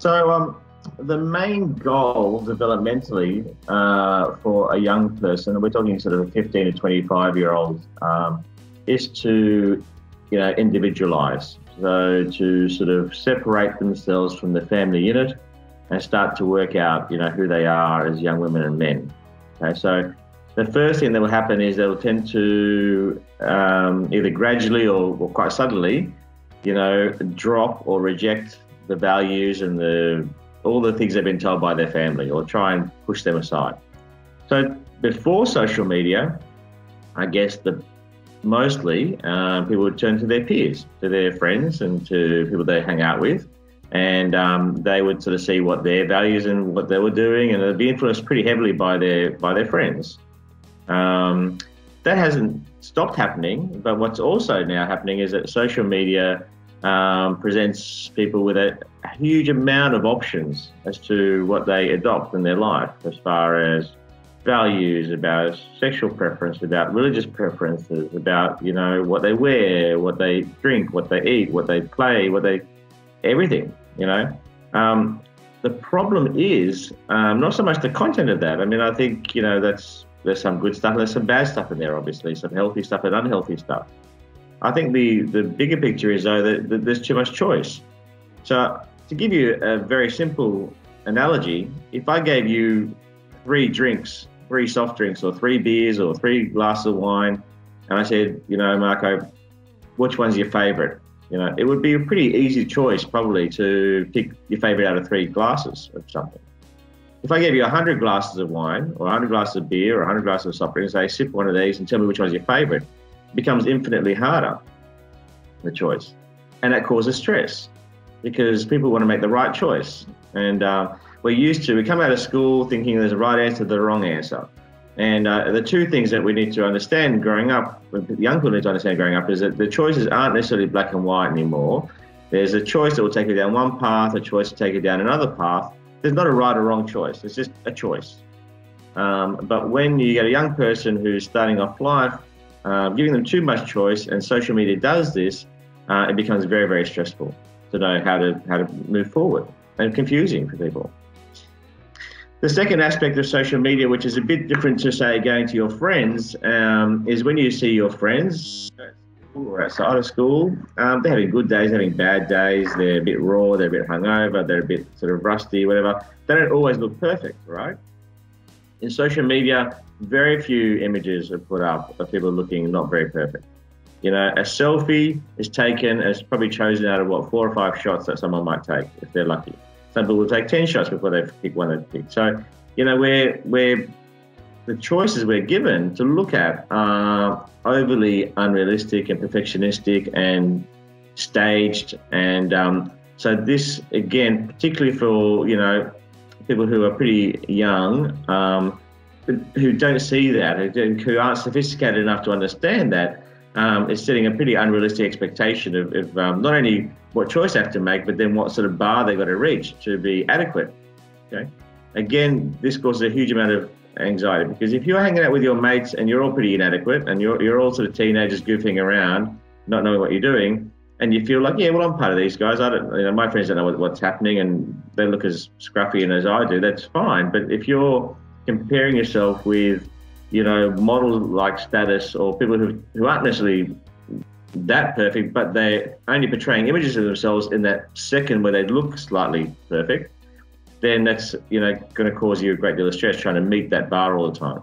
The main goal developmentally for a young person, and we're talking sort of a 15 to 25-year-old, is to, individualize. So to sort of separate themselves from the family unit and start to work out, who they are as young women and men. Okay, so the first thing that will happen is they'll tend to either gradually or quite suddenly, drop or reject the values and all the things they've been told by their family, or try and push them aside. So before social media, I guess mostly people would turn to their peers, to their friends and to people they hang out with, and they would sort of see what their values and what they were doing, and they'd be influenced pretty heavily by their friends. That hasn't stopped happening, but what's also now happening is that social media presents people with a huge amount of options as to what they adopt in their life, as far as values, about sexual preference, about religious preferences, about, what they wear, what they drink, what they eat, what they play, everything. The problem is not so much the content of that. I mean, I think, there's some good stuff and there's some bad stuff in there, obviously, some healthy stuff and unhealthy stuff. I think the bigger picture is, though, that there's too much choice. So to give you a very simple analogy, if I gave you 3 drinks, 3 soft drinks, or 3 beers, or 3 glasses of wine, and I said, Marco, which one's your favorite? It would be a pretty easy choice probably to pick your favorite out of 3 glasses of something. If I gave you 100 glasses of wine, or 100 glasses of beer, or 100 glasses of soft drinks, say, sip one of these and tell me which one's your favorite, it becomes infinitely harder, the choice. And that causes stress, because people want to make the right choice. And we come out of school thinking there's a right answer, the wrong answer. And the two things that we need to understand growing up, young people need to understand growing up, is that the choices aren't necessarily black and white anymore. There's a choice that will take you down one path, a choice to take you down another path. There's not a right or wrong choice, it's just a choice. But when you get a young person who's starting off life, giving them too much choice, and social media does this, it becomes very, very stressful to know how to move forward, and confusing for people. The second aspect of social media, which is a bit different to, say, going to your friends, is when you see your friends or outside of school, they're having good days, having bad days, they're a bit raw, they're a bit hungover, they're a bit sort of rusty, whatever. They don't always look perfect, right? In social media, very few images are put up of people looking not very perfect. A selfie is taken, and it's probably chosen out of 4 or 5 shots that someone might take if they're lucky. Some people will take 10 shots before they pick one they pick. So, where the choices we're given to look at are overly unrealistic and perfectionistic and staged. And so this, again, particularly for, people who are pretty young, who don't see that, who aren't sophisticated enough to understand that, is setting a pretty unrealistic expectation of not only what choice they have to make, but then what sort of bar they've got to reach to be adequate. Okay. Again, this causes a huge amount of anxiety, because if you're hanging out with your mates and you're all pretty inadequate and you're all sort of teenagers goofing around, not knowing what you're doing, and you feel like, yeah, well, I'm part of these guys. I don't, my friends don't know what's happening, and they look as scruffy and as I do. That's fine. But if you're comparing yourself with, model-like status, or people who aren't necessarily that perfect, but they're only portraying images of themselves in that second where they look slightly perfect, then that's, going to cause you a great deal of stress trying to meet that bar all the time.